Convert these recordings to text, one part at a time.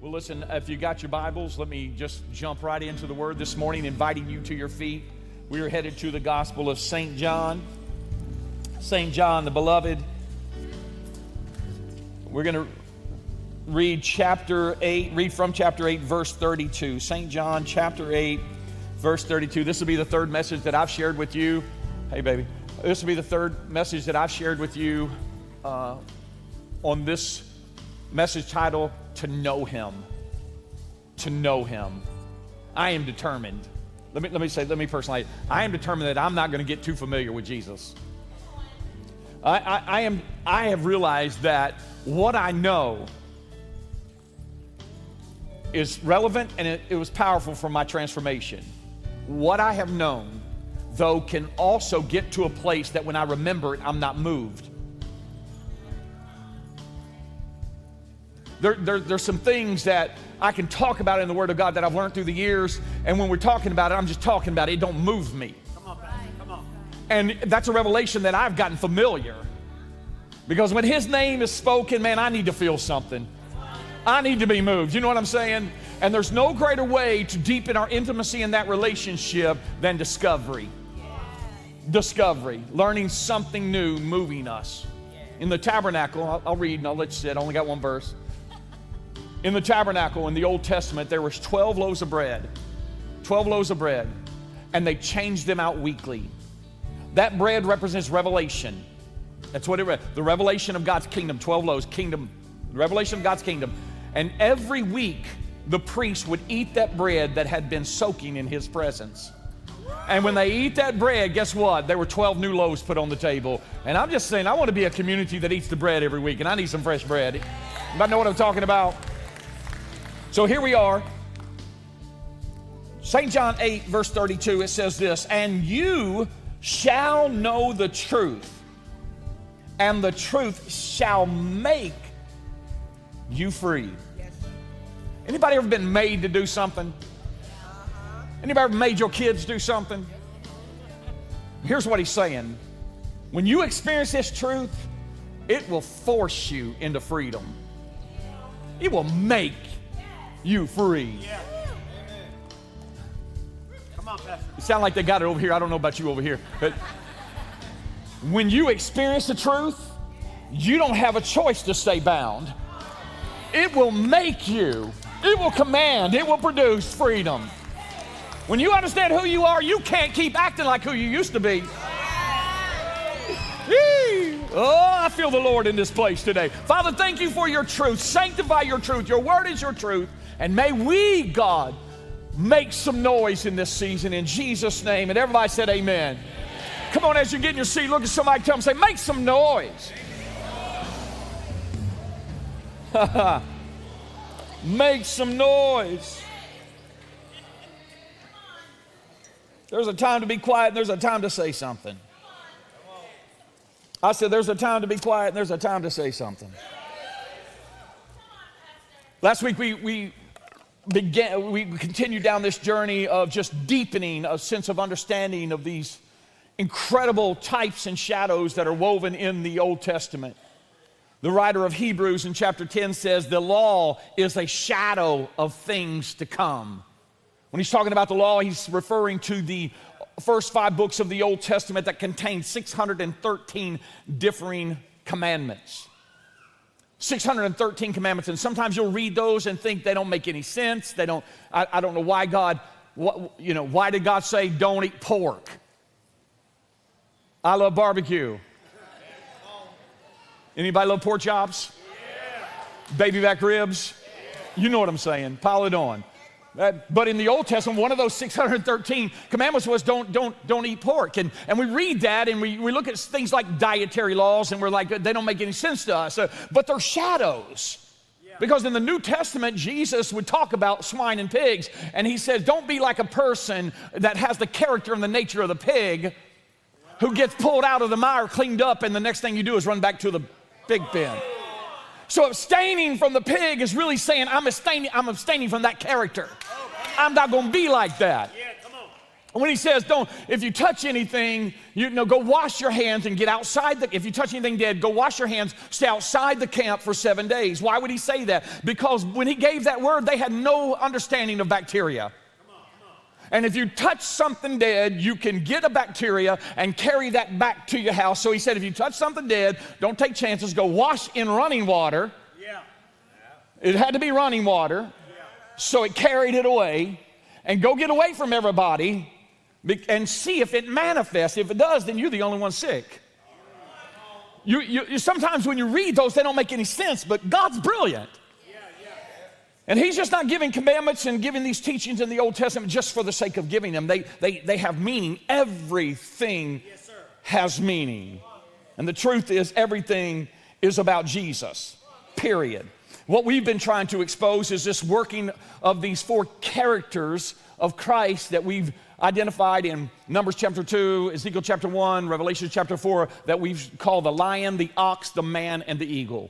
Well, listen, if you got your Bibles, let me just jump right into the Word this morning, inviting you to your feet. We are headed to the Gospel of St. John. St. John, the beloved. We're going to read from chapter 8, verse 32. St. John, chapter 8, verse 32. This will be the third message that I've shared with you. Hey, baby. This will be the third message that I've shared with you on this message title, To Know Him. To know Him. I am determined. Let me personally, I am determined that I'm not going to get too familiar with Jesus. I have realized that what I know is relevant, and it was powerful for my transformation. What I have known, though, can also get to a place that when I remember it, I'm not moved. There's some things that I can talk about in the Word of God that I've learned through the years, and when we're talking about it, I'm just talking about it. It don't move me. Come on, Pastor. Come on. And that's a revelation that I've gotten familiar. Because when His name is spoken, man, I need to feel something. I need to be moved. You know what I'm saying? And there's no greater way to deepen our intimacy in that relationship than discovery. Discovery. Learning something new, moving us. In the tabernacle, I'll read and I'll let you sit. I only got one verse. In the tabernacle in the Old Testament, there was 12 loaves of bread. 12 loaves of bread. And they changed them out weekly. That bread represents revelation. That's what the revelation of God's kingdom, 12 loaves, kingdom, the revelation of God's kingdom. And every week, the priest would eat that bread that had been soaking in His presence. And when they eat that bread, guess what? There were 12 new loaves put on the table. And I'm just saying, I want to be a community that eats the bread every week, and I need some fresh bread. Anybody know what I'm talking about? So here we are. St. John 8, verse 32, it says this, "And you shall know the truth, and the truth shall make you free." Yes. Anybody ever been made to do something? Anybody ever made your kids do something? Here's what he's saying. When you experience this truth, it will force you into freedom. It will make you free. Yeah. Come on, Pastor. It sounds like they got it over here. I don't know about you over here. But when you experience the truth, you don't have a choice to stay bound. It will make you. It will command. It will produce freedom. When you understand who you are, you can't keep acting like who you used to be. Oh, I feel the Lord in this place today. Father, thank you for your truth. Sanctify your truth. Your word is your truth. And may we, God, make some noise in this season in Jesus' name. And everybody said amen. Amen. Come on, as you get in your seat, look at somebody, tell them, say, make some noise. Make some noise. There's a time to be quiet and there's a time to say something. I said there's a time to be quiet and there's a time to say something. Last week we continued down this journey of just deepening a sense of understanding of these incredible types and shadows that are woven in the Old Testament. The writer of Hebrews in chapter 10 says the law is a shadow of things to come. When he's talking about the law, he's referring to the first 5 books of the Old Testament that contain 613 differing commandments. 613 commandments, and sometimes you'll read those and think they don't make any sense. They don't. I don't know why God. Why did God say don't eat pork? I love barbecue. Anybody love pork chops? Baby back ribs? You know what I'm saying. Pile it on. But in the Old Testament, one of those 613 commandments was don't eat pork. And we read that and we look at things like dietary laws and we're like, they don't make any sense to us. But they're shadows. Because in the New Testament, Jesus would talk about swine and pigs. And he says, don't be like a person that has the character and the nature of the pig who gets pulled out of the mire, cleaned up, and the next thing you do is run back to the pig pen. So abstaining from the pig is really saying I'm abstaining from that character. I'm not going to be like that. When he says, if you touch anything, go wash your hands and get outside if you touch anything dead, go wash your hands, stay outside the camp for 7 days. Why would he say that? Because when he gave that word, they had no understanding of bacteria. And if you touch something dead, you can get a bacteria and carry that back to your house. So he said, if you touch something dead, don't take chances, go wash in running water. Yeah. It had to be running water. Yeah. So it carried it away. And go get away from everybody and see if it manifests. If it does, then you're the only one sick. You sometimes when you read those, they don't make any sense, but God's brilliant. And he's just not giving commandments and giving these teachings in the Old Testament just for the sake of giving them. They have meaning. Everything has meaning. And the truth is, everything is about Jesus, period. What we've been trying to expose is this working of these 4 characters of Christ that we've identified in Numbers chapter 2, Ezekiel chapter 1, Revelation chapter 4, that we've called the lion, the ox, the man, and the eagle.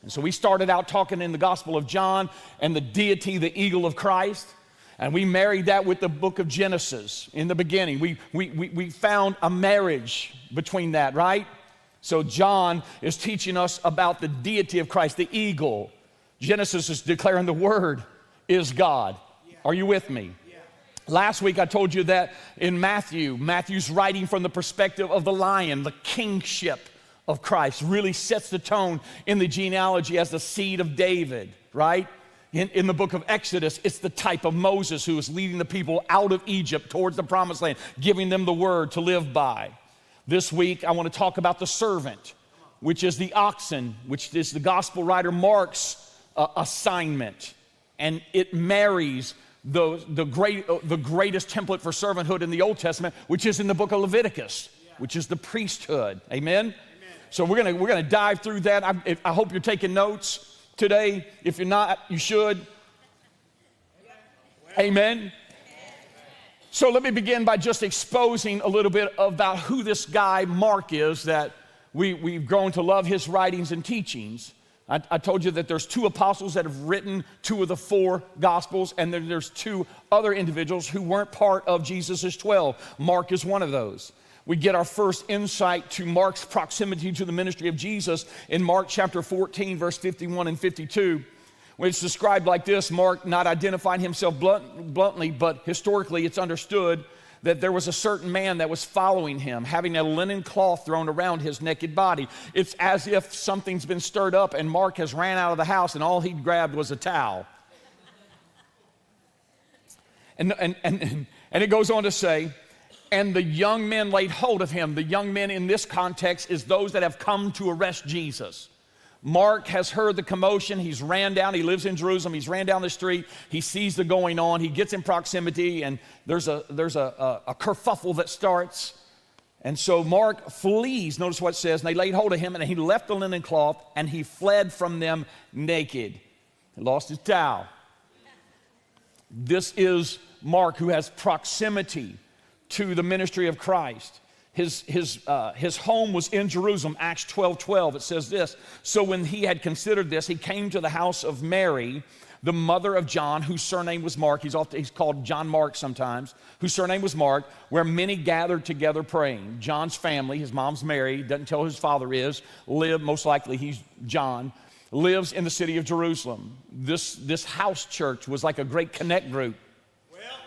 And so we started out talking in the Gospel of John and the deity, the eagle of Christ, and we married that with the book of Genesis. In the beginning, we found a marriage between that, right? So John is teaching us about the deity of Christ, the eagle. Genesis is declaring the Word is God. Are you with me? Last week I told you that in Matthew's writing from the perspective of the lion, the kingship of Christ, really sets the tone in the genealogy as the seed of David, right? In the book of Exodus, it's the type of Moses who is leading the people out of Egypt towards the promised land, giving them the word to live by. This week I want to talk about the servant, which is the oxen, which is the gospel writer Mark's assignment, and it marries the greatest template for servanthood in the Old Testament, which is in the book of Leviticus, which is the priesthood. Amen? So we're gonna dive through that. I hope you're taking notes today. If you're not, you should. Amen? So let me begin by just exposing a little bit about who this guy Mark is, that we've grown to love his writings and teachings. I told you that there's 2 apostles that have written 2 of the 4 gospels, and then there's 2 other individuals who weren't part of Jesus' 12. Mark is one of those. We get our first insight to Mark's proximity to the ministry of Jesus in Mark chapter 14, verse 51 and 52, when it's described like this. Mark not identifying himself bluntly, but historically it's understood that there was a certain man that was following him, having a linen cloth thrown around his naked body. It's as if something's been stirred up and Mark has ran out of the house and all he'd grabbed was a towel. And it goes on to say, and the young men laid hold of him. The young men in this context is those that have come to arrest Jesus. Mark has heard the commotion. He's ran down. He lives in Jerusalem. He's ran down the street. He sees the going on. He gets in proximity, and there's a kerfuffle that starts. And so Mark flees. Notice what it says. And they laid hold of him, and he left the linen cloth, and he fled from them naked. He lost his towel. This is Mark, who has proximity to the ministry of Christ. His home was in Jerusalem. Acts 12:12, it says this. So when he had considered this, he came to the house of Mary, the mother of John, whose surname was Mark. He's called John Mark sometimes, whose surname was Mark, where many gathered together praying. John's family, his mom's Mary, doesn't tell who his father is, most likely he's John, lives in the city of Jerusalem. This house church was like a great connect group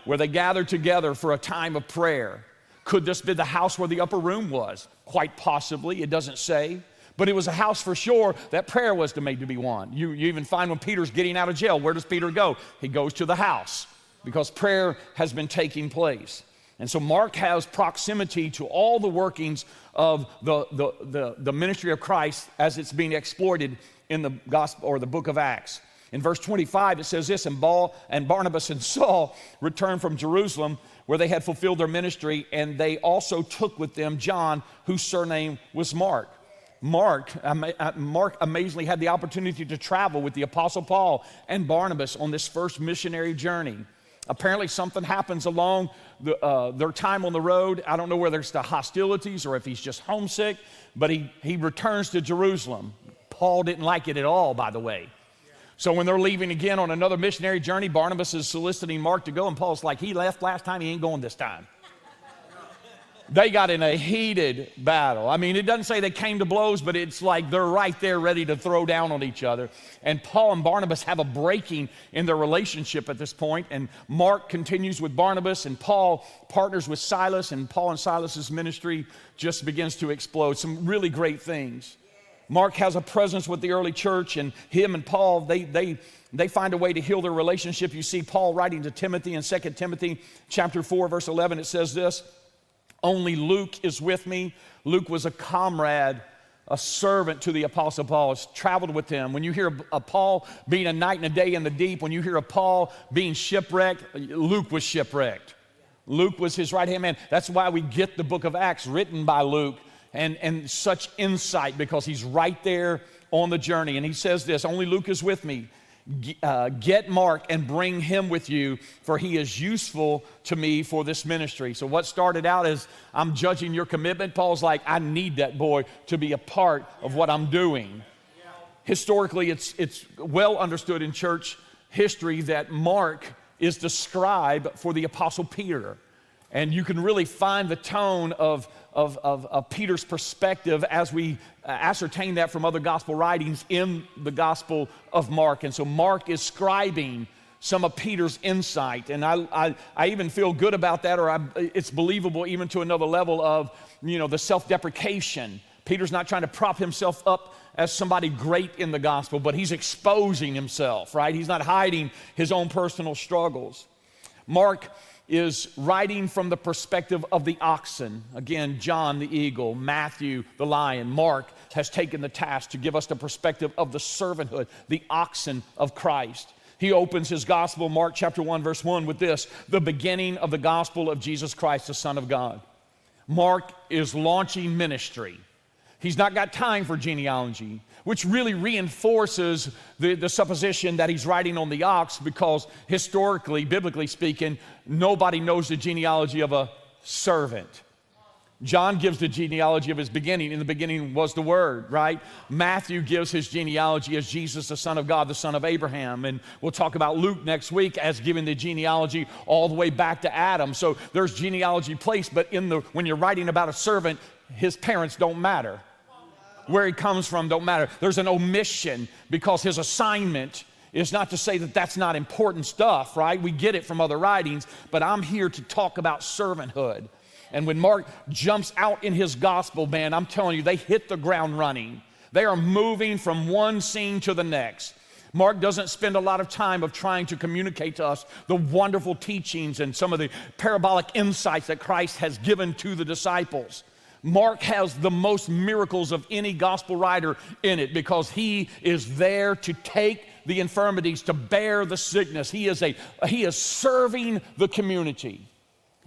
where they gathered together for a time of prayer. Could this be the house where the upper room was? Quite possibly, it doesn't say. But it was a house for sure that prayer was made to be won. You even find when Peter's getting out of jail, where does Peter go? He goes to the house because prayer has been taking place. And so Mark has proximity to all the workings of the ministry of Christ as it's being exploited in the gospel or the book of Acts. In verse 25, it says this, and Barnabas and Saul returned from Jerusalem, where they had fulfilled their ministry, and they also took with them John, whose surname was Mark. Mark amazingly had the opportunity to travel with the Apostle Paul and Barnabas on this first missionary journey. Apparently something happens along their time on the road. I don't know whether it's the hostilities or if he's just homesick, but he returns to Jerusalem. Paul didn't like it at all, by the way. So when they're leaving again on another missionary journey, Barnabas is soliciting Mark to go, and Paul's like, he left last time, he ain't going this time. They got in a heated battle. I mean, it doesn't say they came to blows, but it's like they're right there ready to throw down on each other. And Paul and Barnabas have a breaking in their relationship at this point. And Mark continues with Barnabas, and Paul partners with Silas, and Paul and Silas's ministry just begins to explode. Some really great things. Mark has a presence with the early church, and him and Paul, they find a way to heal their relationship. You see Paul writing to Timothy in 2 Timothy chapter 4, verse 11. It says this, "Only Luke is with me." Luke was a comrade, a servant to the Apostle Paul. He's traveled with him. When you hear of Paul being a night and a day in the deep, when you hear of Paul being shipwrecked, Luke was shipwrecked. Luke was his right-hand man. That's why we get the book of Acts written by Luke and such insight, because he's right there on the journey. And he says this, "Only Luke is with me. Get Mark and bring him with you, for he is useful to me for this ministry." So what started out as, "I'm judging your commitment," Paul's like, "I need that boy to be a part of what I'm doing." Historically, it's well understood in church history that Mark is the scribe for the Apostle Peter. And you can really find the tone of Peter's perspective as we ascertain that from other gospel writings in the Gospel of Mark. And so Mark is scribing some of Peter's insight. And I even feel good about that, or it's believable even to another level of, the self-deprecation. Peter's not trying to prop himself up as somebody great in the gospel, but he's exposing himself, right? He's not hiding his own personal struggles. Mark is writing from the perspective of the oxen. Again, John the eagle, Matthew the lion. Mark has taken the task to give us the perspective of the servanthood, the oxen of Christ. He opens his gospel, Mark chapter 1, verse 1, with this, "The beginning of the gospel of Jesus Christ, the Son of God." Mark is launching ministry. He's not got time for genealogy, which really reinforces the supposition that he's writing on the ox, because historically, biblically speaking, nobody knows the genealogy of a servant. John gives the genealogy of his beginning. In the beginning was the Word, right? Matthew gives his genealogy as Jesus, the Son of God, the son of Abraham. And we'll talk about Luke next week as giving the genealogy all the way back to Adam. So there's genealogy placed, but when you're writing about a servant, his parents don't matter. Where he comes from don't matter. There's an omission, because his assignment is not to say that that's not important stuff, right? We get it from other writings, but I'm here to talk about servanthood. And when Mark jumps out in his gospel, man, I'm telling you, they hit the ground running. They are moving from one scene to the next. Mark doesn't spend a lot of time of trying to communicate to us the wonderful teachings and some of the parabolic insights that Christ has given to the disciples. Mark has the most miracles of any gospel writer in it, because he is there to take the infirmities, to bear the sickness. He is serving the community.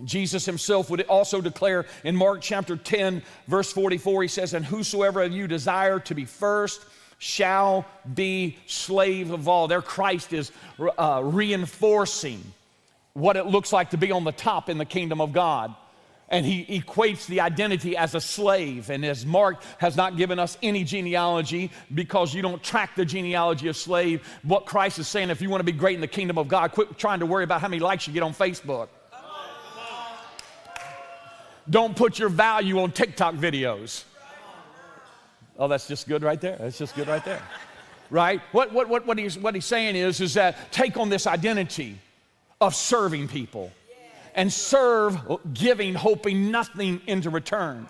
Jesus himself would also declare in Mark chapter 10, verse 44, he says, "And whosoever of you desire to be first shall be slave of all." There Christ is reinforcing what it looks like to be on the top in the kingdom of God. And he equates the identity as a slave. And as Mark has not given us any genealogy, because you don't track the genealogy of slave, what Christ is saying, if you want to be great in the kingdom of God, quit trying to worry about how many likes you get on Facebook. Don't put your value on TikTok videos. Oh, that's just good right there. That's just good right there. Right? What he's saying is that take on this identity of serving people. And serve, giving, hoping nothing into return.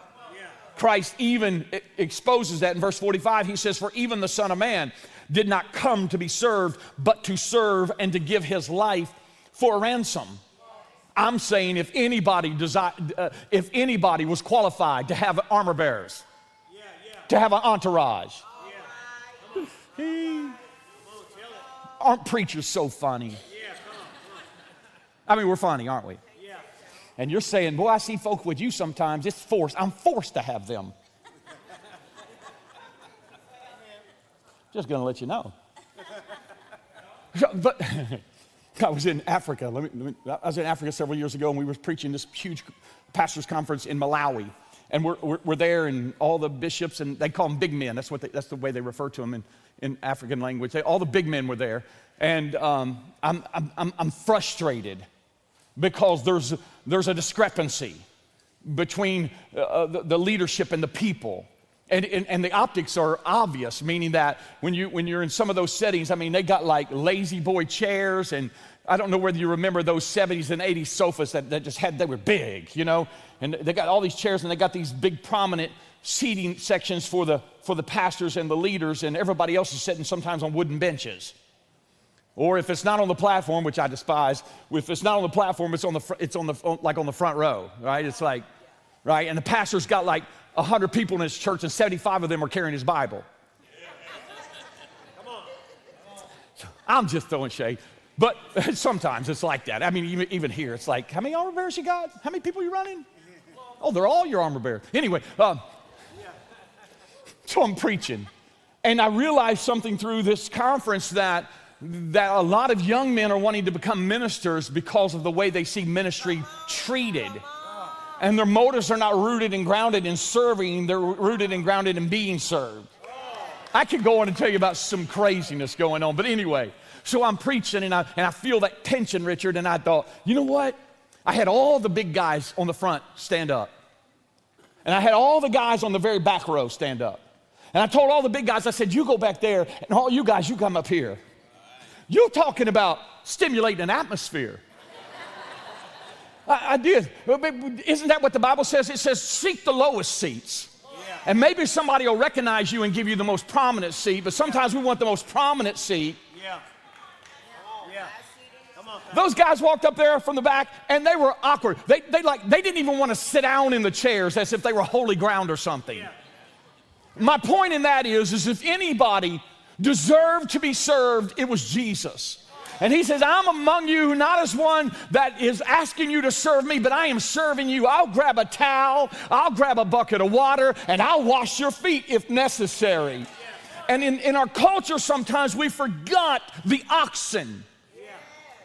Christ even exposes that in verse 45. He says, "For even the Son of Man did not come to be served, but to serve and to give his life for a ransom." I'm saying if anybody was qualified to have armor bearers, to have an entourage, aren't preachers so funny? I mean, we're funny, aren't we? And you're saying, "Boy, I see folk with you sometimes. It's forced. I'm forced to have them." Just going to let you know. But I was in Africa. I was in Africa several years ago, and we were preaching this huge pastors' conference in Malawi. And we're there, and all the bishops, and they call them big men. That's the way they refer to them in African language. All the big men were there, and I'm frustrated, because there's a discrepancy between the leadership and the people. And the optics are obvious, meaning that when you're in some of those settings, I mean, they got like lazy boy chairs, and I don't know whether you remember those 70s and 80s sofas that they were big, you know, and they got all these chairs, and they got these big prominent seating sections for the pastors and the leaders, and everybody else is sitting sometimes on wooden benches. Or if it's not on the platform, which I despise, if it's not on the platform, it's on the front row, right? It's like, right, and the pastor's got like 100 people in his church, and 75 of them are carrying his Bible. Come on. I'm just throwing shade, but sometimes it's like that. I mean, even here, it's like, how many armor bearers you got? How many people you running? Oh, they're all your armor bearers. Anyway, so I'm preaching, and I realized something through this conference that a lot of young men are wanting to become ministers because of the way they see ministry treated. And their motives are not rooted and grounded in serving, they're rooted and grounded in being served. I could go on and tell you about some craziness going on, but anyway, so I'm preaching, and I feel that tension, Richard, and I thought, you know what? I had all the big guys on the front stand up. And I had all the guys on the very back row stand up. And I told all the big guys, I said, you go back there, and all you guys, you come up here. You're talking about stimulating an atmosphere. I did. Isn't that what the Bible says? It says, seek the lowest seats. Yeah. And maybe somebody will recognize you and give you the most prominent seat, but sometimes we want the most prominent seat. Yeah. Yeah. Come on. Those guys walked up there from the back, and they were awkward. They didn't even want to sit down in the chairs as if they were holy ground or something. Yeah. My point in that is if anybody deserved to be served, it was Jesus. And he says, I'm among you not as one that is asking you to serve me, but I am serving you. I'll grab a towel, I'll grab a bucket of water, and I'll wash your feet if necessary. And in our culture, sometimes we forgot the oxen,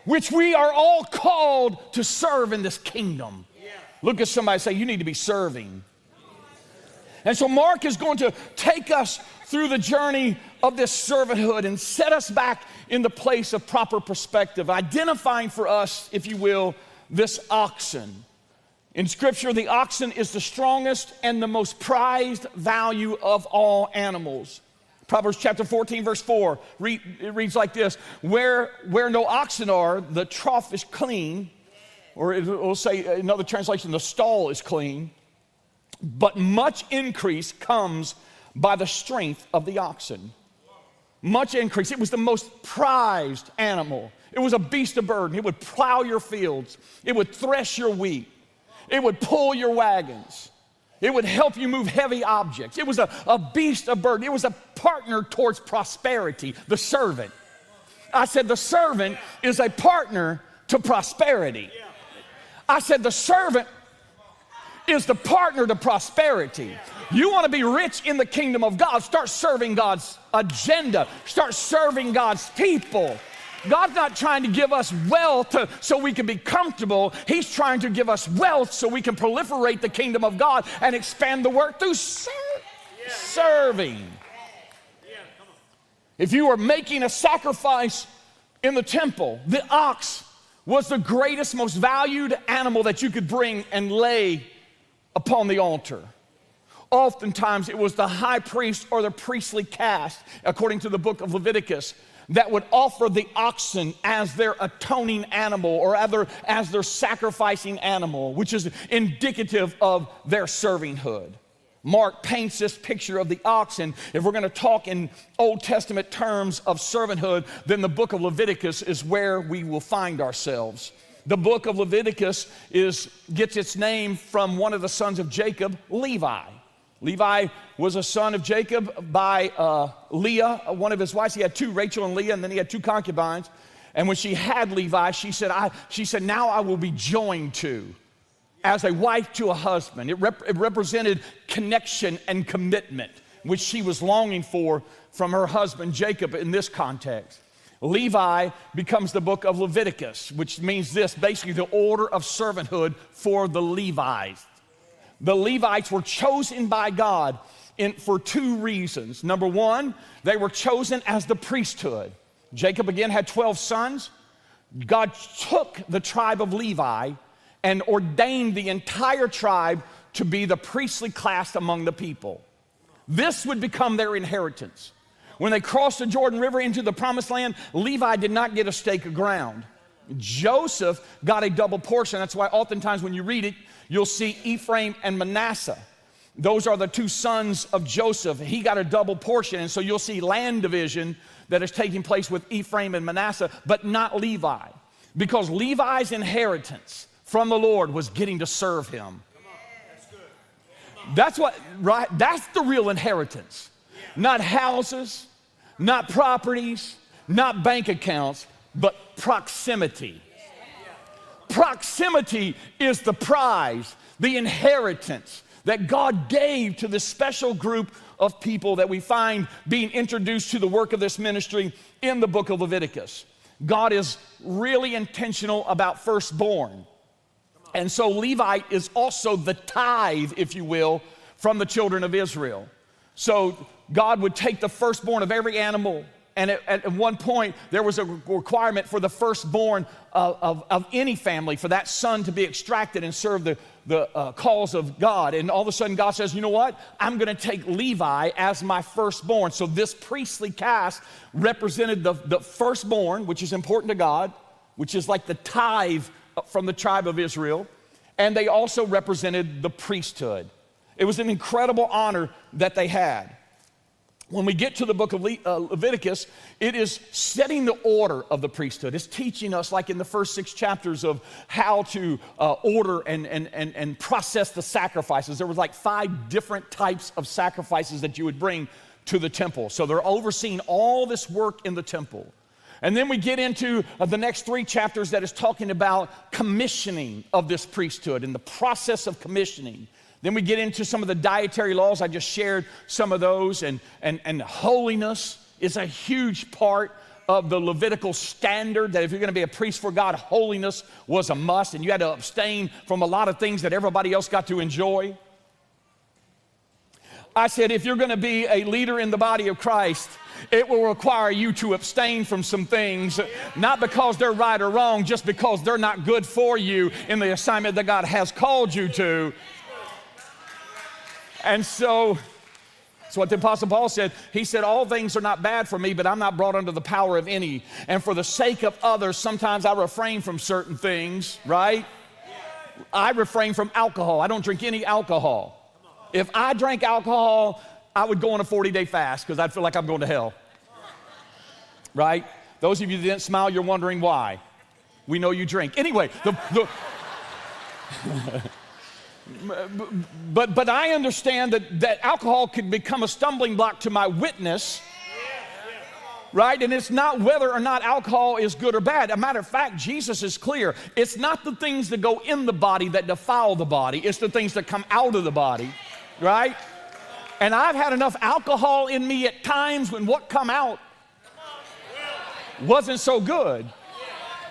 which we are all called to serve in this kingdom. Look at somebody and say, you need to be serving. And so Mark is going to take us through the journey of this servanthood and set us back in the place of proper perspective, identifying for us, if you will, this oxen. In Scripture, the oxen is the strongest and the most prized value of all animals. Proverbs chapter 14, verse 4, it reads like this: where no oxen are, the trough is clean, or it will say, another translation, the stall is clean, but much increase comes by the strength of the oxen. Much increase. It was the most prized animal. It was a beast of burden. It would plow your fields. It would thresh your wheat. It would pull your wagons. It would help you move heavy objects. It was a beast of burden. It was a partner towards prosperity, the servant. I said the servant is a partner to prosperity. I said the servant is the partner to prosperity. You want to be rich in the kingdom of God, start serving God's agenda. Start serving God's people. God's not trying to give us wealth so we can be comfortable. He's trying to give us wealth so we can proliferate the kingdom of God and expand the work through serving. If you were making a sacrifice in the temple, the ox was the greatest, most valued animal that you could bring and lay upon the altar. Oftentimes, it was the high priest or the priestly caste, according to the book of Leviticus, that would offer the oxen as their atoning animal or as their sacrificing animal, which is indicative of their servanthood. Mark paints this picture of the oxen. If we're going to talk in Old Testament terms of servanthood, then the book of Leviticus is where we will find ourselves. The book of Leviticus gets its name from one of the sons of Jacob, Levi. Levi was a son of Jacob by Leah, one of his wives. He had two, Rachel and Leah, and then he had two concubines. And when she had Levi, she said, now I will be joined to, as a wife to a husband. It represented connection and commitment, which she was longing for from her husband Jacob in this context. Levi becomes the book of Leviticus, which means this, basically the order of servanthood for the Levites. The Levites were chosen by God for two reasons. Number one, they were chosen as the priesthood. Jacob again had 12 sons. God took the tribe of Levi and ordained the entire tribe to be the priestly class among the people. This would become their inheritance. When they crossed the Jordan River into the promised land, Levi did not get a stake of ground. Joseph got a double portion. That's why oftentimes when you read it, you'll see Ephraim and Manasseh. Those are the two sons of Joseph. He got a double portion, and so you'll see land division that is taking place with Ephraim and Manasseh, but not Levi, because Levi's inheritance from the Lord was getting to serve him. That's what, right? That's the real inheritance. Not houses, not properties, not bank accounts, but proximity. Proximity is the prize, the inheritance that God gave to this special group of people that we find being introduced to the work of this ministry in the book of Leviticus. God is really intentional about firstborn. And so Levi is also the tithe, if you will, from the children of Israel. So God would take the firstborn of every animal, and at one point there was a requirement for the firstborn of any family for that son to be extracted and serve the cause of God. And all of a sudden God says, you know what? I'm going to take Levi as my firstborn. So this priestly caste represented the firstborn, which is important to God, which is like the tithe from the tribe of Israel. And they also represented the priesthood. It was an incredible honor that they had. When we get to the book of Leviticus, it is setting the order of the priesthood. It's teaching us, like in the first 6 chapters, of how to order and process the sacrifices. There was like 5 different types of sacrifices that you would bring to the temple. So they're overseeing all this work in the temple. And then we get into the next 3 chapters that is talking about commissioning of this priesthood and the process of commissioning. Then we get into some of the dietary laws. I just shared some of those. And holiness is a huge part of the Levitical standard, that if you're going to be a priest for God, holiness was a must. And you had to abstain from a lot of things that everybody else got to enjoy. I said, if you're going to be a leader in the body of Christ, it will require you to abstain from some things, not because they're right or wrong, just because they're not good for you in the assignment that God has called you to. And so that's what the Apostle Paul said. He said, all things are not bad for me, but I'm not brought under the power of any. And for the sake of others, sometimes I refrain from certain things, right? I refrain from alcohol. I don't drink any alcohol. If I drank alcohol, I would go on a 40-day fast because I'd feel like I'm going to hell, right? Those of you that didn't smile, you're wondering why. We know you drink. Anyway, But I understand that alcohol can become a stumbling block to my witness, right? And it's not whether or not alcohol is good or bad. As a matter of fact, Jesus is clear. It's not the things that go in the body that defile the body. It's the things that come out of the body, right? And I've had enough alcohol in me at times when what come out wasn't so good.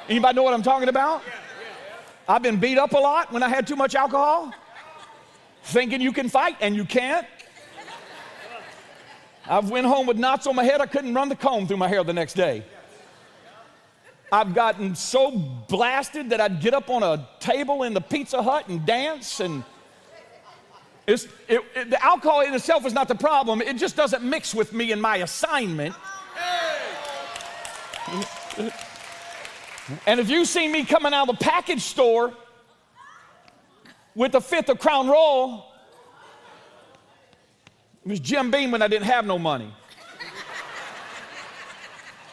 Anybody know what I'm talking about? I've been beat up a lot when I had too much alcohol, thinking you can fight and you can't. I've went home with knots on my head. I couldn't run the comb through my hair the next day. I've gotten so blasted that I'd get up on a table in the Pizza Hut and dance. And the alcohol in itself is not the problem. It just doesn't mix with me in my assignment. And if you see me coming out of the package store with a 5th of Crown Royal, it was Jim Beam when I didn't have no money.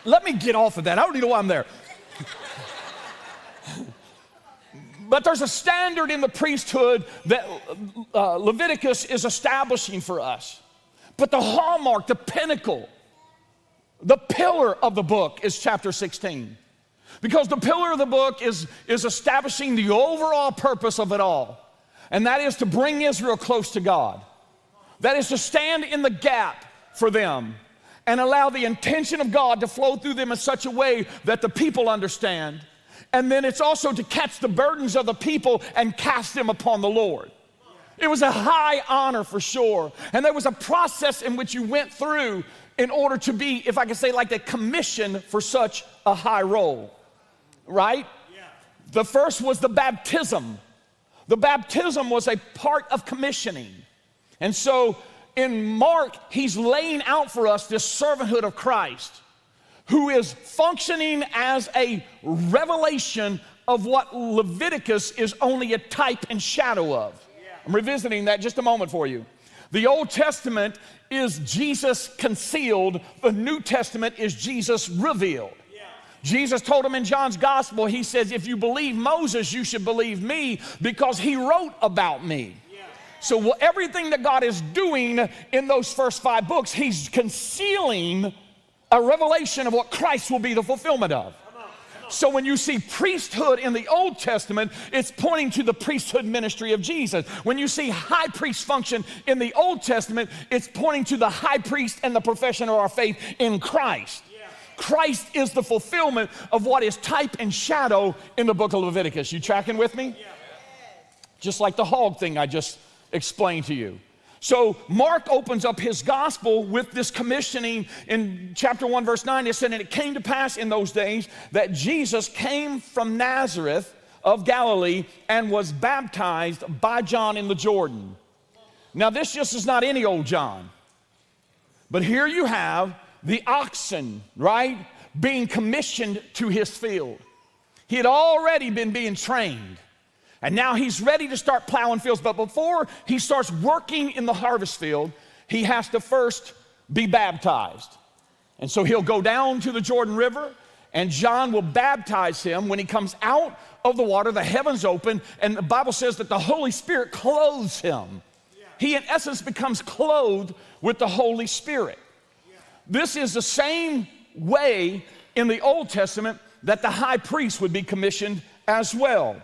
Let me get off of that. I don't even know why I'm there. But there's a standard in the priesthood that Leviticus is establishing for us. But the hallmark, the pinnacle, the pillar of the book is chapter 16. Because the pillar of the book is establishing the overall purpose of it all. And that is to bring Israel close to God. That is to stand in the gap for them and allow the intention of God to flow through them in such a way that the people understand. And then it's also to catch the burdens of the people and cast them upon the Lord. It was a high honor for sure. And there was a process in which you went through in order to be, if I can say, like a commission for such a high role. Right? Yeah. The first was the baptism The baptism was a part of commissioning. And so in Mark, he's laying out for us this servanthood of Christ, who is functioning as a revelation of what Leviticus is only a type and shadow of. I'm revisiting that just a moment for you. The Old Testament is Jesus concealed. The New Testament is Jesus revealed. Jesus told him in John's gospel, he says, if you believe Moses, you should believe me because he wrote about me. So everything that God is doing in those first 5 books, he's concealing a revelation of what Christ will be the fulfillment of. So when you see priesthood in the Old Testament, it's pointing to the priesthood ministry of Jesus. When you see high priest function in the Old Testament, it's pointing to the high priest and the profession of our faith in Christ. Christ is the fulfillment of what is type and shadow in the book of Leviticus. You tracking with me? Just like the hog thing I just explained to you. So Mark opens up his gospel with this commissioning in chapter 1, verse 9. It said, and it came to pass in those days that Jesus came from Nazareth of Galilee and was baptized by John in the Jordan. Now this just is not any old John. But here you have the oxen, right, being commissioned to his field. He had already been being trained. And now he's ready to start plowing fields. But before he starts working in the harvest field, he has to first be baptized. And so he'll go down to the Jordan River, and John will baptize him. When he comes out of the water, the heavens open, and the Bible says that the Holy Spirit clothes him. He, in essence, becomes clothed with the Holy Spirit. This is the same way in the Old Testament that the high priest would be commissioned as well.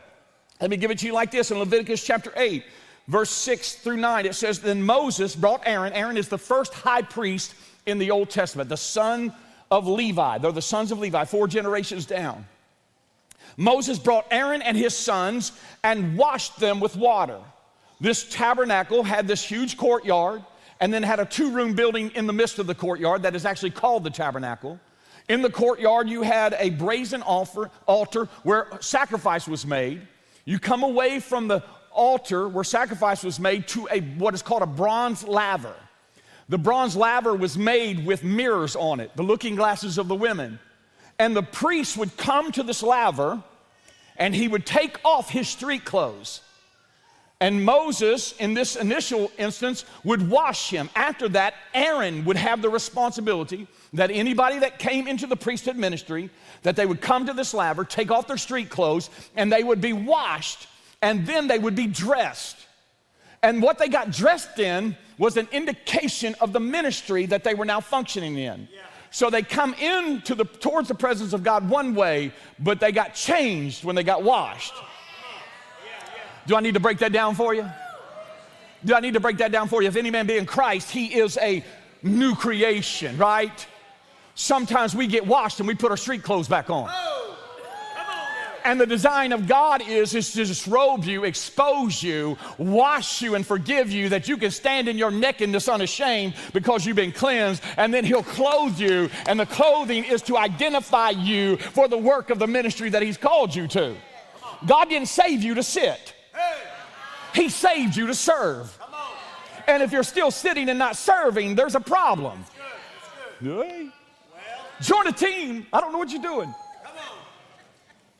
Let me give it to you like this. In Leviticus chapter 8, verse 6 through 9, it says, then Moses brought Aaron. Aaron is the first high priest in the Old Testament, the son of Levi. They're the sons of Levi, 4 generations down. Moses brought Aaron and his sons and washed them with water. This tabernacle had this huge courtyard, and then had a 2-room building in the midst of the courtyard that is actually called the tabernacle. In the courtyard, you had a brazen altar where sacrifice was made. You come away from the altar where sacrifice was made to what is called a bronze laver. The bronze laver was made with mirrors on it, the looking glasses of the women. And the priest would come to this laver, and he would take off his street clothes. And Moses, in this initial instance, would wash him. After that, Aaron would have the responsibility that anybody that came into the priesthood ministry, that they would come to this laver, take off their street clothes, and they would be washed, and then they would be dressed. And what they got dressed in was an indication of the ministry that they were now functioning in. So they come towards the presence of God one way, but they got changed when they got washed. Do I need to break that down for you? Do I need to break that down for you? If any man be in Christ, he is a new creation, right? Sometimes we get washed and we put our street clothes back on. And the design of God is to disrobe you, expose you, wash you, and forgive you, that you can stand in your nakedness unashamed because you've been cleansed, and then he'll clothe you, and the clothing is to identify you for the work of the ministry that he's called you to. God didn't save you to sit. He saved you to serve. And if you're still sitting and not serving, there's a problem. Hey. Join a team. I don't know what you're doing.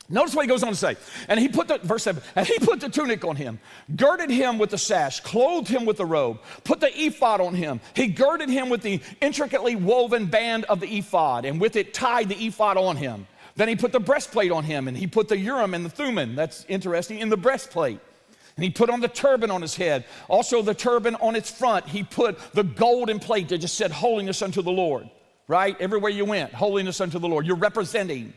Notice what he goes on to say. And he put verse 7, and he put the tunic on him, girded him with the sash, clothed him with the robe, put the ephod on him. He girded him with the intricately woven band of the ephod, and with it tied the ephod on him. Then he put the breastplate on him, and he put the Urim and the Thummim, that's interesting, in the breastplate. And he put on the turban on his head. Also the turban on its front, he put the golden plate that just said, holiness unto the Lord, right? Everywhere you went, holiness unto the Lord. You're representing.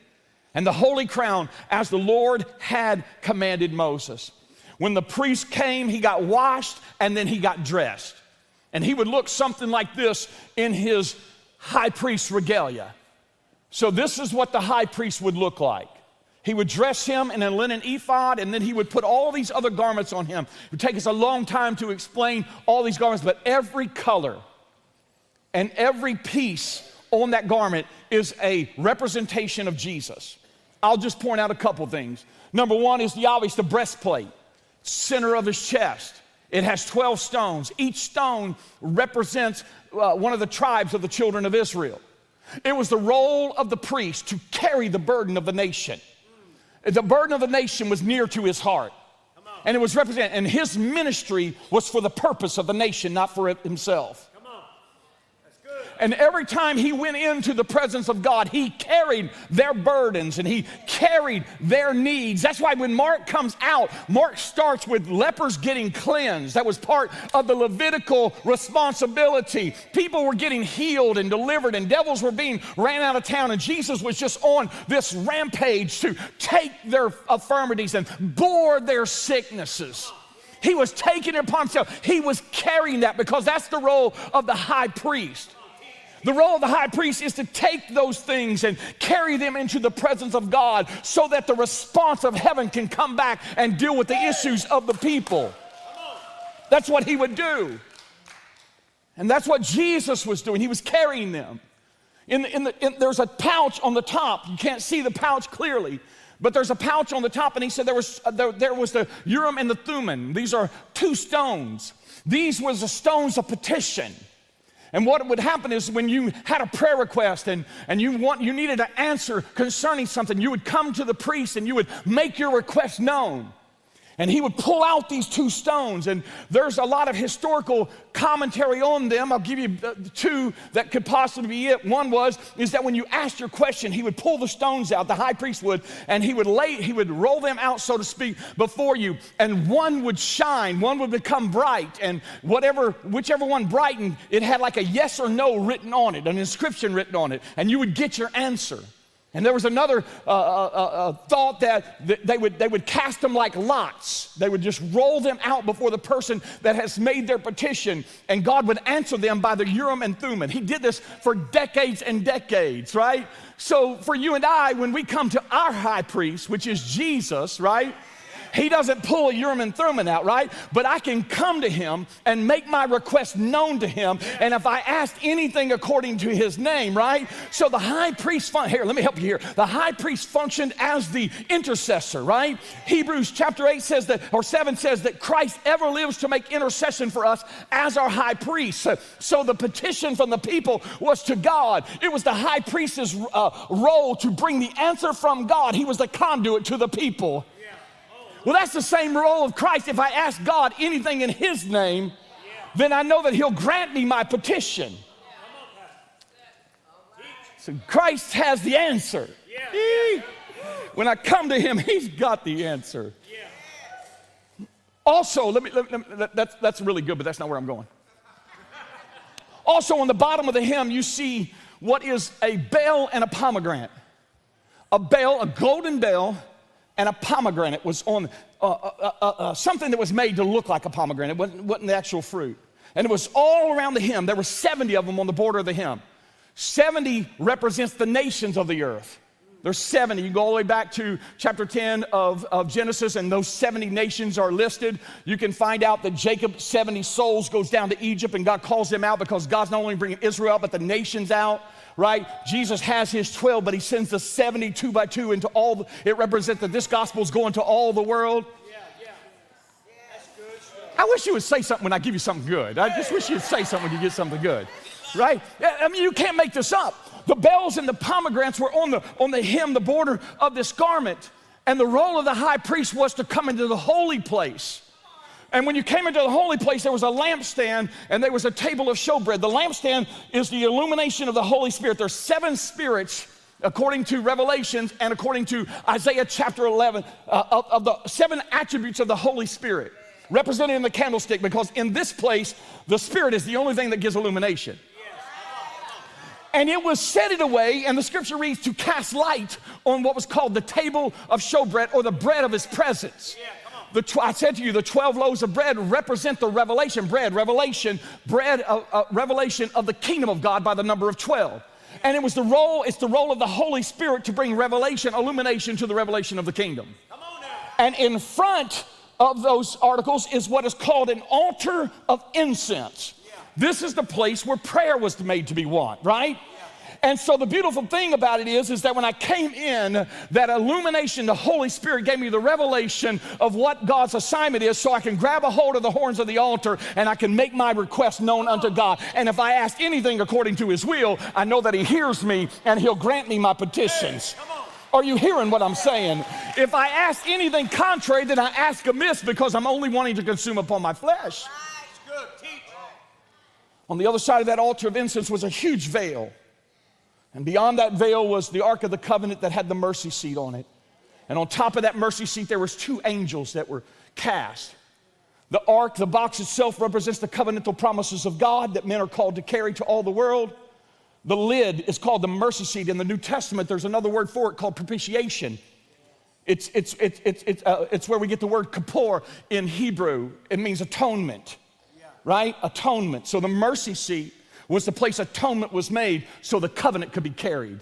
And the holy crown, as the Lord had commanded Moses. When the priest came, he got washed, and then he got dressed. And he would look something like this in his high priest regalia. So this is what the high priest would look like. He would dress him in a linen ephod, and then he would put all these other garments on him. It would take us a long time to explain all these garments, but every color and every piece on that garment is a representation of Jesus. I'll just point out a couple things. Number one is the breastplate. center of his chest. It has 12 stones. Each stone represents one of the tribes of the children of Israel. It was the role of the priest to carry the burden of the nation. The burden of the nation was near to his heart. And it was represented, and his ministry was for the purpose of the nation, not for himself. And every time he went into the presence of God, he carried their burdens and he carried their needs. That's why when Mark comes out, Mark starts with lepers getting cleansed. That was part of the Levitical responsibility. People were getting healed and delivered, and devils were being ran out of town, and Jesus was just on this rampage to take their infirmities and bore their sicknesses. He was taking it upon himself. He was carrying that, because that's the role of the high priest. The role of the high priest is to take those things and carry them into the presence of God so that the response of heaven can come back and deal with the issues of the people. That's what he would do. And that's what Jesus was doing. He was carrying them. There's a pouch on the top. You can't see the pouch clearly, but there's a pouch on the top, and he said there was the Urim and the Thummim. These are two stones. These was the stones of petition. And what would happen is when you had a prayer request and you needed an answer concerning something, you would come to the priest and you would make your request known. And he would pull out these two stones, and there's a lot of historical commentary on them. I'll give you two that could possibly be it. One is that when you asked your question, he would pull the stones out, the high priest would, and he would roll them out, so to speak, before you, and one would shine, one would become bright, and whichever one brightened, it had like a yes or no written on it, an inscription written on it, and you would get your answer. And there was another thought that they would cast them like lots. They would just roll them out before the person that has made their petition, and God would answer them by the Urim and Thummim. He did this for decades and decades, right? So for you and I, when we come to our high priest, which is Jesus, right? He doesn't pull a Urim and Thummim out, right? But I can come to him and make my request known to him. And if I ask anything according to his name, right? So the high priest, here, let me help you here. The high priest functioned as the intercessor, right? Hebrews chapter 8 says that, or 7 says that Christ ever lives to make intercession for us as our high priest. So the petition from the people was to God. It was the high priest's role to bring the answer from God. He was the conduit to the people. Well, that's the same role of Christ. If I ask God anything in his name, then I know that he'll grant me my petition. So Christ has the answer. When I come to him, he's got the answer. Also, that's really good, but that's not where I'm going. Also, on the bottom of the hem, you see what is a bell and a pomegranate. A bell, a golden bell, and a pomegranate was on something that was made to look like a pomegranate. It wasn't the actual fruit. And it was all around the hem. There were 70 of them on the border of the hem. 70 represents the nations of the earth. There's 70. You go all the way back to chapter 10 of Genesis, and those 70 nations are listed. You can find out that Jacob's 70 souls goes down to Egypt, and God calls them out because God's not only bringing Israel out, but the nations out. Right? Jesus has his 12, but he sends the 70 two by two into all. It represents that this gospel is going to all the world. That's good stuff. I wish you would say something when I give you something good. I just wish you'd say something when you get something good. Right? I mean, you can't make this up. The bells and the pomegranates were on the hem, the border of this garment. And the role of the high priest was to come into the holy place. And when you came into the holy place, there was a lampstand and there was a table of showbread. The lampstand is the illumination of the Holy Spirit. There's 7 spirits, according to Revelations and according to Isaiah chapter 11, of the 7 attributes of the Holy Spirit, represented in the candlestick, because in this place, the Spirit is the only thing that gives illumination. And it was set it away, and the scripture reads, to cast light on what was called the table of showbread, or the bread of his presence. I said to you, the 12 loaves of bread represent the revelation of the kingdom of God by the number of 12. And it's the role of the Holy Spirit to bring revelation, illumination to the revelation of the kingdom. Come on now. And in front of those articles is what is called an altar of incense. This is the place where prayer was made to be won, right? And so the beautiful thing about it is that when I came in, that illumination, the Holy Spirit gave me the revelation of what God's assignment is, so I can grab a hold of the horns of the altar and I can make my request known unto God. And if I ask anything according to his will, I know that he hears me and he'll grant me my petitions. Are you hearing what I'm saying? If I ask anything contrary, then I ask amiss, because I'm only wanting to consume upon my flesh. On the other side of that altar of incense was a huge veil. And beyond that veil was the Ark of the Covenant that had the mercy seat on it. And on top of that mercy seat, there was 2 angels that were cast. The Ark, the box itself, represents the covenantal promises of God that men are called to carry to all the world. The lid is called the mercy seat. In the New Testament, there's another word for it called propitiation. It's where we get the word kippur in Hebrew. It means atonement, right? Atonement. So the mercy seat was the place atonement was made so the covenant could be carried.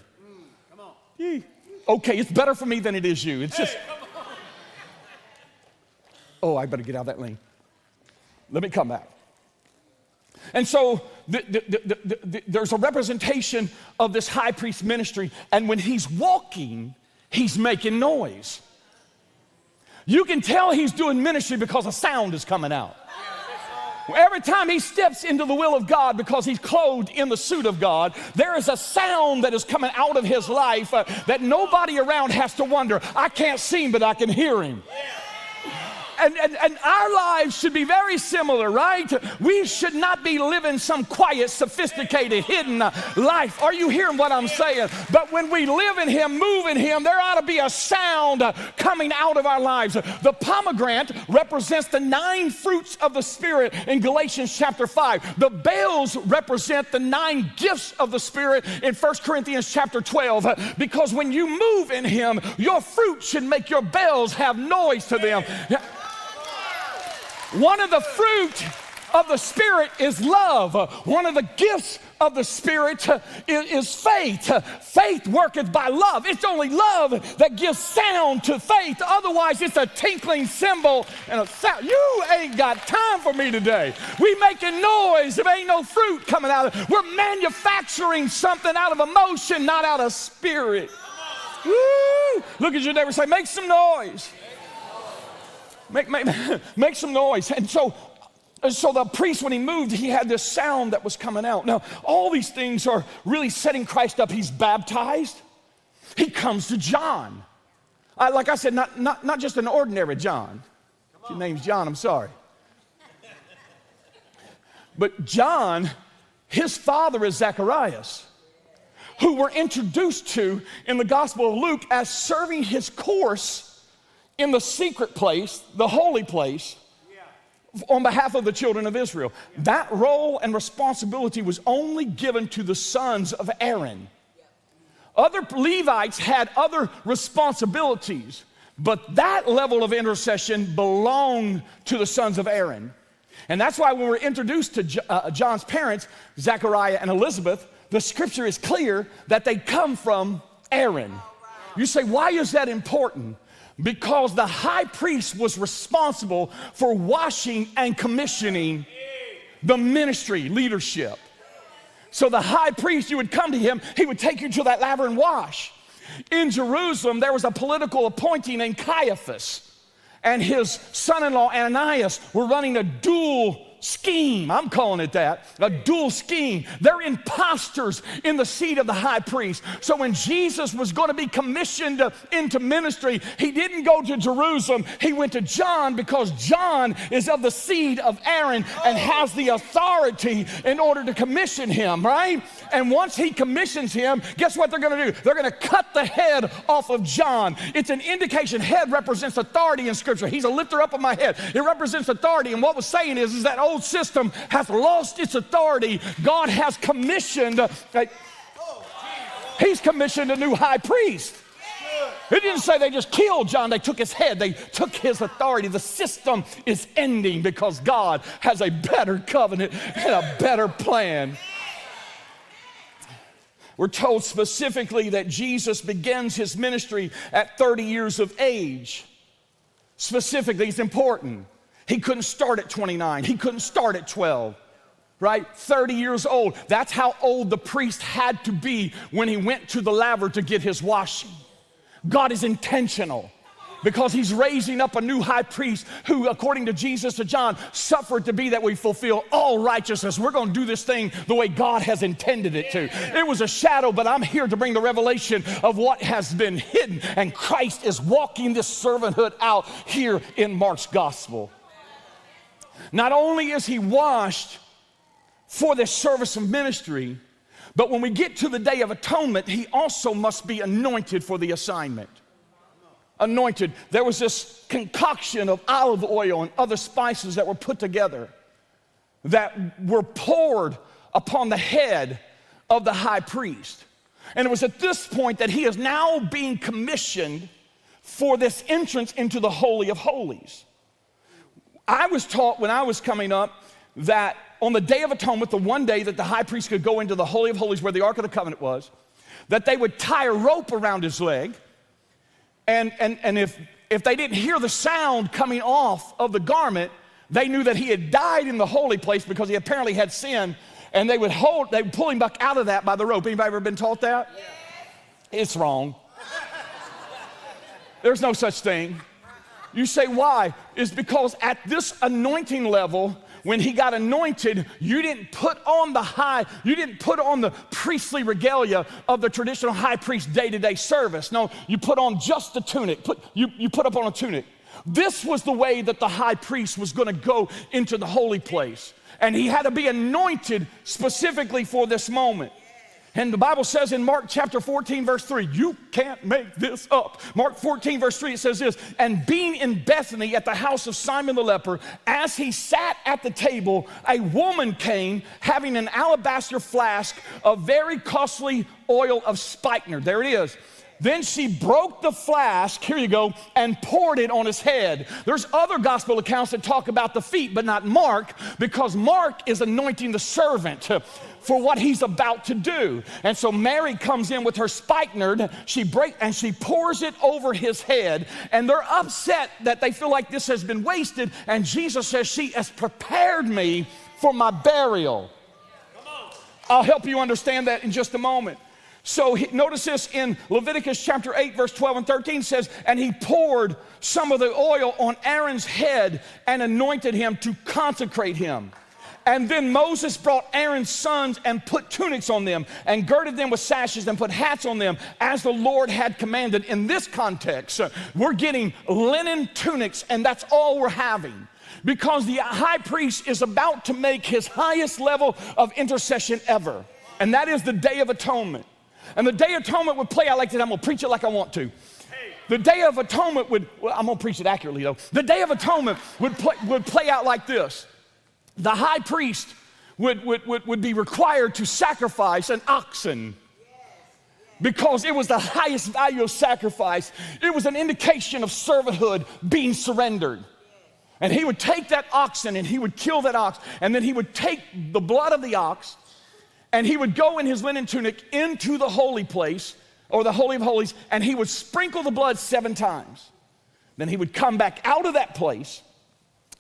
Come on. Okay, it's better for me than it is you. It's just, oh, I better get out of that lane. Let me come back. And so there's a representation of this high priest ministry, and when he's walking, he's making noise. You can tell he's doing ministry because a sound is coming out. Every time he steps into the will of God, because he's clothed in the suit of God, there is a sound that is coming out of his life that nobody around has to wonder. I can't see him, but I can hear him. And our lives should be very similar, right? We should not be living some quiet, sophisticated, hidden life. Are you hearing what I'm saying? But when we live in him, move in him, there ought to be a sound coming out of our lives. The pomegranate represents the 9 fruits of the Spirit in Galatians chapter 5. The bells represent the 9 gifts of the Spirit in 1 Corinthians chapter 12. Because when you move in him, your fruit should make your bells have noise to them. One of the fruit of the Spirit is love. One of the gifts of the Spirit is faith. Faith worketh by love. It's only love that gives sound to faith. Otherwise, it's a tinkling cymbal and a sound. You ain't got time for me today. We making noise. There ain't no fruit coming out of it. We're manufacturing something out of emotion, not out of spirit. Woo! Look at your neighbor and say, make some noise. Make some noise. And so the priest, when he moved, he had this sound that was coming out. Now, all these things are really setting Christ up. He's baptized. He comes to John. Like I said, not just an ordinary John. If your name's John, I'm sorry. But John, his father is Zacharias, who we're introduced to in the Gospel of Luke as serving his course in the secret place, the holy place, on behalf of the children of Israel. That role and responsibility was only given to the sons of Aaron. Other Levites had other responsibilities, but that level of intercession belonged to the sons of Aaron. And that's why when we're introduced to John's parents, Zechariah and Elizabeth, the scripture is clear that they come from Aaron. You say, why is that important? Because the high priest was responsible for washing and commissioning the ministry leadership. So the high priest, you would come to him, he would take you to that laver and wash. In Jerusalem, there was a political appointee named Caiaphas, and his son-in-law Ananias were running a dual scheme. I'm calling it that, a dual scheme. They're imposters in the seat of the high priest. So when Jesus was going to be commissioned into ministry, he didn't go to Jerusalem. He went to John, because John is of the seed of Aaron and has the authority in order to commission him, right? And once he commissions him, guess what they're going to do? They're going to cut the head off of John. It's an indication. Head represents authority in Scripture. He's a lifter up of my head. It represents authority. And what was saying is that old system has lost its authority. God has commissioned, he's commissioned a new high priest. It didn't say they just killed John, they took his head, they took his authority. The system is ending because God has a better covenant and a better plan. We're told specifically that Jesus begins his ministry at 30 years of age. Specifically, it's important. He couldn't start at 29. He couldn't start at 12. right? 30 years old. That's how old the priest had to be when he went to the laver to get his washing. God is intentional because he's raising up a new high priest who, according to Jesus to John, suffered to be that we fulfill all righteousness. We're going to do this thing the way God has intended it to. It was a shadow, but I'm here to bring the revelation of what has been hidden. And Christ is walking this servanthood out here in Mark's gospel. Not only is he washed for this service of ministry, but when we get to the Day of Atonement, he also must be anointed for the assignment. Anointed. There was this concoction of olive oil and other spices that were put together that were poured upon the head of the high priest. And it was at this point that he is now being commissioned for this entrance into the Holy of Holies. I was taught when I was coming up that on the Day of Atonement, the one day that the high priest could go into the Holy of Holies where the Ark of the Covenant was, that they would tie a rope around his leg. And if they didn't hear the sound coming off of the garment, they knew that he had died in the holy place because he apparently had sinned, and they would pull him back out of that by the rope. Anybody ever been taught that? Yes. It's wrong. There's no such thing. You say, why? It's because at this anointing level, when he got anointed, you didn't put on the priestly regalia of the traditional high priest day-to-day service. No, you put on just the tunic. You put up on a tunic. This was the way that the high priest was going to go into the holy place. And he had to be anointed specifically for this moment. And the Bible says in Mark chapter 14, verse 3, you can't make this up. Mark 14, verse 3, it says this, and being in Bethany at the house of Simon the leper, as he sat at the table, a woman came having an alabaster flask of very costly oil of spikenard. There it is. Then she broke the flask, here you go, and poured it on his head. There's other gospel accounts that talk about the feet, but not Mark, because Mark is anointing the servant for what he's about to do. And so Mary comes in with her spikenard, she pours it over his head, and they're upset that they feel like this has been wasted, and Jesus says, she has prepared me for my burial. I'll help you understand that in just a moment. So notice this in Leviticus chapter 8, verse 12 and 13 says, and he poured some of the oil on Aaron's head and anointed him to consecrate him. And then Moses brought Aaron's sons and put tunics on them and girded them with sashes and put hats on them as the Lord had commanded. In this context, we're getting linen tunics, and that's all we're having, because the high priest is about to make his highest level of intercession ever, and that is the Day of Atonement. And the Day of Atonement would play out like this. I'm going to preach it like I want to. The Day of Atonement I'm going to preach it accurately though. The Day of Atonement would play out like this. The high priest would be required to sacrifice an oxen because it was the highest value of sacrifice. It was an indication of servanthood being surrendered. And he would take that oxen and he would kill that ox, and then he would take the blood of the ox and he would go in his linen tunic into the holy place, or the Holy of Holies, and he would sprinkle the blood 7 times. Then he would come back out of that place,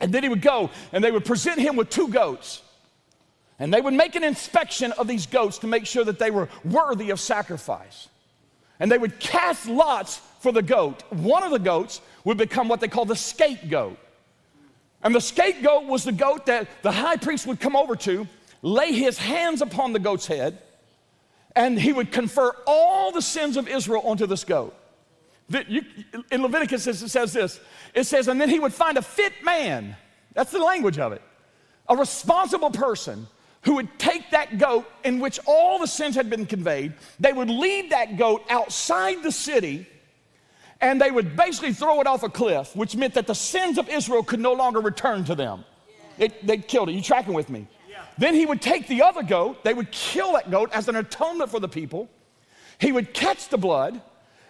and then he would go, and they would present him with 2 goats. And they would make an inspection of these goats to make sure that they were worthy of sacrifice. And they would cast lots for the goat. One of the goats would become what they call the scapegoat. And the scapegoat was the goat that the high priest would come over to, lay his hands upon the goat's head, and he would confer all the sins of Israel onto this goat. In Leviticus, it says this. It says, and then he would find a fit man. That's the language of it. A responsible person who would take that goat in which all the sins had been conveyed. They would lead that goat outside the city, and they would basically throw it off a cliff, which meant that the sins of Israel could no longer return to them. They'd killed it. You tracking with me? Then he would take the other goat, they would kill that goat as an atonement for the people. He would catch the blood,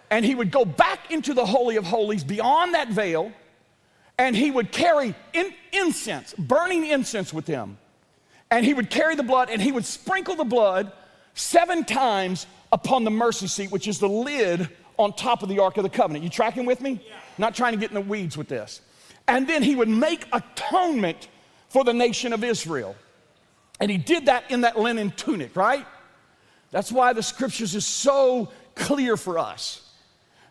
and he would go back into the Holy of Holies beyond that veil, and he would carry incense, burning incense with him. And he would carry the blood, and he would sprinkle the blood 7 times upon the mercy seat, which is the lid on top of the Ark of the Covenant. You tracking with me? Yeah. Not trying to get in the weeds with this. And then he would make atonement for the nation of Israel. And he did that in that linen tunic, right? That's why the scriptures is so clear for us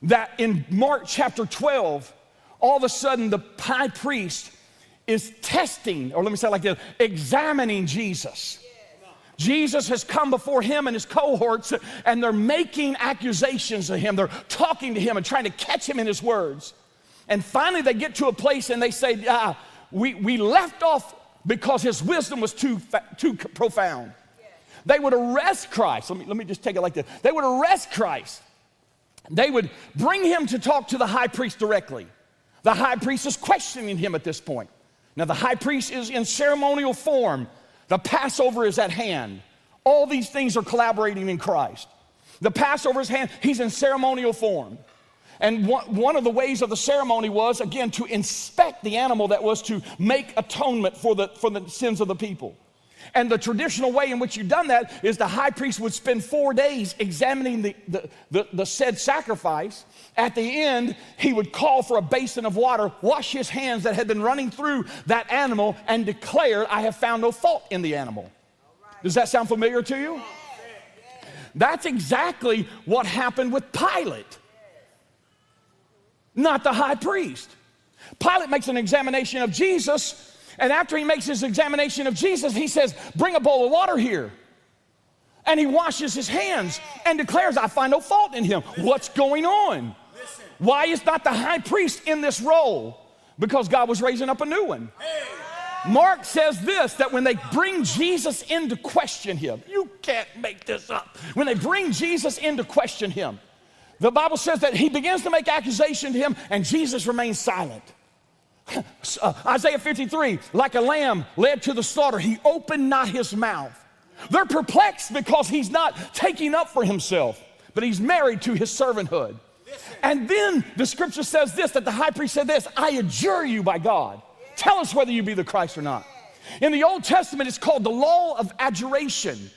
that in Mark chapter 12, all of a sudden the high priest is testing, or let me say it like this, examining Jesus. Jesus has come before him and his cohorts, and they're making accusations of him. They're talking to him and trying to catch him in his words. And finally they get to a place and they say, we left off because his wisdom was too profound. They would arrest Christ. Let me just take it like this. They would arrest Christ. They would bring him to talk to the high priest directly. The high priest is questioning him at this point. Now the high priest is in ceremonial form. The Passover is at hand. All these things are collaborating in Christ. The Passover is at hand. He's in ceremonial form. And one of the ways of the ceremony was, again, to inspect the animal that was to make atonement for the sins of the people. And the traditional way in which you've done that is the high priest would spend 4 days examining the said sacrifice. At the end, he would call for a basin of water, wash his hands that had been running through that animal, and declare, I have found no fault in the animal. Does that sound familiar to you? That's exactly what happened with Pilate, not the high priest. Pilate makes an examination of Jesus, and after he makes his examination of Jesus, he says, bring a bowl of water here. And he washes his hands and declares, I find no fault in him. What's going on? Why is not the high priest in this role? Because God was raising up a new one. Mark says this, that when they bring Jesus in to question him, you can't make this up. When they bring Jesus in to question him, the Bible says that he begins to make accusation to him, and Jesus remains silent. Isaiah 53, like a lamb led to the slaughter, he opened not his mouth. They're perplexed because he's not taking up for himself, but he's married to his servanthood. And then the scripture says this, that the high priest said this, I adjure you by God, tell us whether you be the Christ or not. In the Old Testament, it's called the law of adjuration.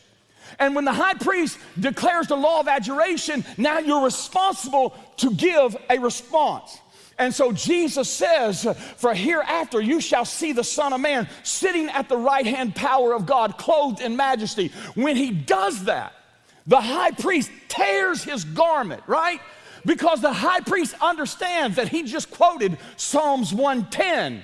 And when the high priest declares the law of adjuration, now you're responsible to give a response. And so Jesus says, for hereafter you shall see the Son of Man sitting at the right-hand power of God, clothed in majesty. When he does that, the high priest tears his garment, right? Because the high priest understands that he just quoted Psalms 110,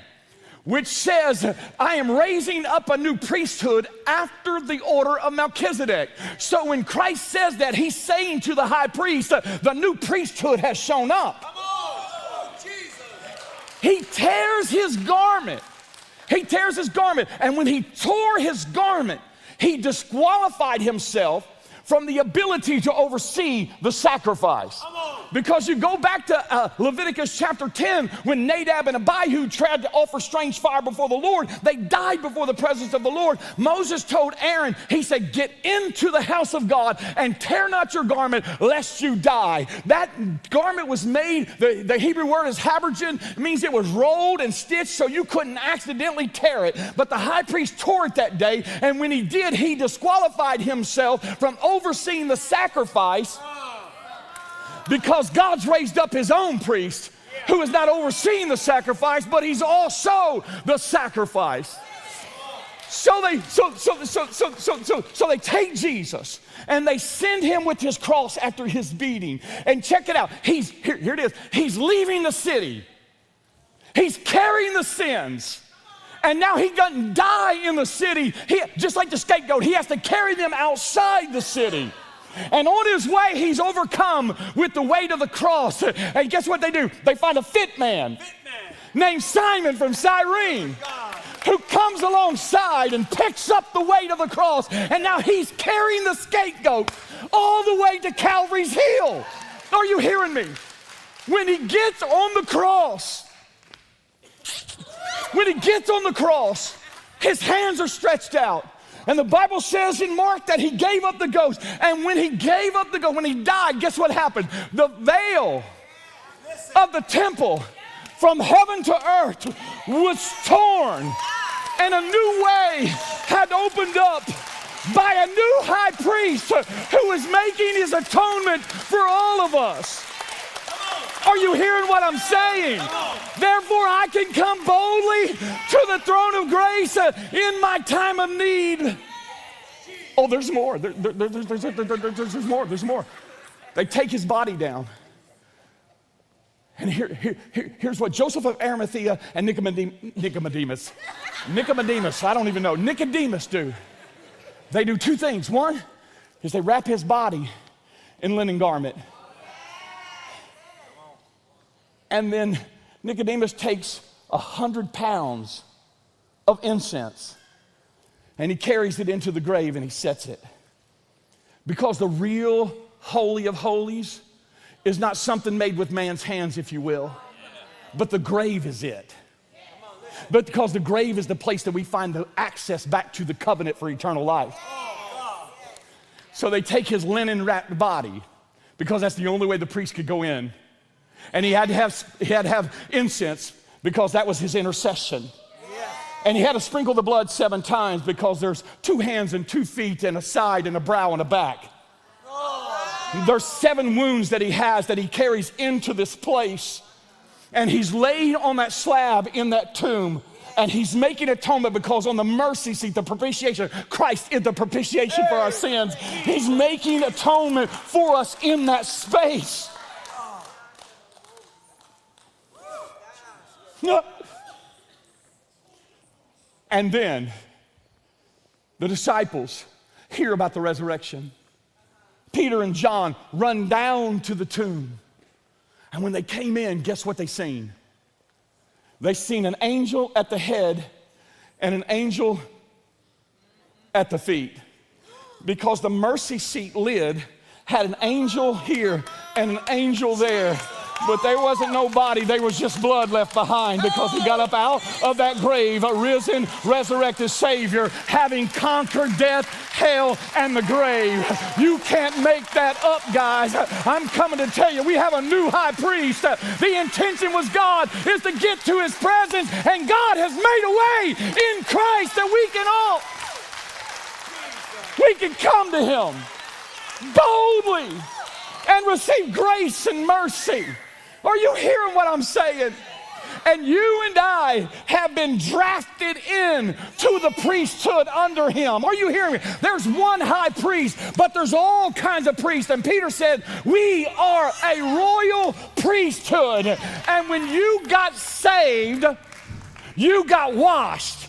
which says, I am raising up a new priesthood after the order of Melchizedek. So when Christ says that, he's saying to the high priest, the new priesthood has shown up. He tears his garment. He tears his garment. And when he tore his garment, he disqualified himself from the ability to oversee the sacrifice. Because you go back to Leviticus chapter 10, when Nadab and Abihu tried to offer strange fire before the Lord, they died before the presence of the Lord. Moses told Aaron, he said, get into the house of God and tear not your garment lest you die. That garment was made, the Hebrew word is habergeon. It means it was rolled and stitched so you couldn't accidentally tear it. But the high priest tore it that day, and when he did, he disqualified himself from overseeing the sacrifice, because God's raised up his own priest who is not overseeing the sacrifice, but he's also the sacrifice. So they take Jesus and they send him with his cross after his beating. And check it out. Here it is. He's leaving the city. He's carrying the sins. And now he doesn't die in the city. Just like the scapegoat, he has to carry them outside the city. And on his way, he's overcome with the weight of the cross. And guess what they do? They find a fit man named Simon from Cyrene, who comes alongside and picks up the weight of the cross. And now he's carrying the scapegoat all the way to Calvary's hill. Are you hearing me? When he gets on the cross, his hands are stretched out. And the Bible says in Mark that he gave up the ghost. And when he gave up the ghost, when he died, guess what happened? The veil of the temple from heaven to earth was torn. And a new way had opened up by a new high priest who is making his atonement for all of us. Are you hearing what I'm saying? Therefore, I can come boldly to the throne of grace in my time of need Oh, there's more. There's more. There's more. They take his body down. And here's what Joseph of Arimathea and Nicodemus, I don't even know, Nicodemus do. They do two things. One is they wrap his body in linen garment. And then Nicodemus takes 100 pounds of incense and he carries it into the grave and he sets it. Because the real Holy of Holies is not something made with man's hands, if you will, but the grave is it. But because the grave is the place that we find the access back to the covenant for eternal life. So they take his linen wrapped body, because that's the only way the priest could go in. And he had to have incense, because that was his intercession. And he had to sprinkle the blood 7 times, because there's 2 hands and 2 feet and a side and a brow and a back. There's 7 wounds that he has that he carries into this place. And he's laid on that slab in that tomb. And he's making atonement, because on the mercy seat, the propitiation, Christ is the propitiation for our sins. He's making atonement for us in that space. And then the disciples hear about the resurrection. Peter and John run down to the tomb. And when they came in, guess what they seen? They seen an angel at the head and an angel at the feet. Because the mercy seat lid had an angel here and an angel there. But there wasn't no body, there was just blood left behind, because he got up out of that grave, a risen, resurrected Savior, having conquered death, hell, and the grave. You can't make that up, guys. I'm coming to tell you, we have a new high priest. The intention was God is to get to his presence, and God has made a way in Christ that we can come to him boldly and receive grace and mercy. Are you hearing what I'm saying? And you and I have been drafted in to the priesthood under him. Are you hearing me? There's one high priest, but there's all kinds of priests. And Peter said, we are a royal priesthood. And when you got saved, you got washed.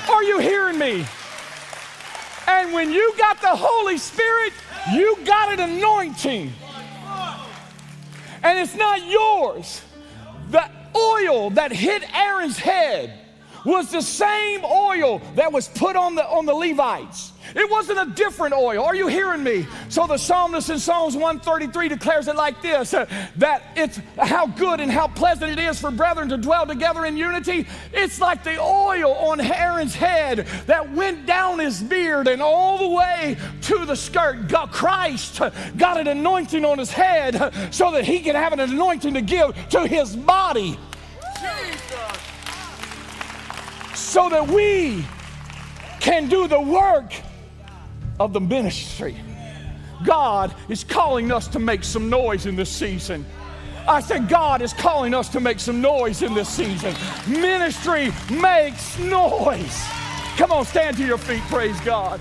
Are you hearing me? And when you got the Holy Spirit, you got an anointing. And it's not yours. The oil that hit Aaron's head was the same oil that was put on the Levites. It wasn't a different oil. Are you hearing me? So the psalmist in Psalms 133 declares it like this, that it's how good and how pleasant it is for brethren to dwell together in unity. It's like the oil on Aaron's head that went down his beard and all the way to the skirt. Christ got an anointing on his head so that he could have an anointing to give to his body. Jesus. So that we can do the work of the ministry. God is calling us to make some noise in this season. I said God is calling us to make some noise in this season. Ministry makes noise. Come on, stand to your feet, praise God.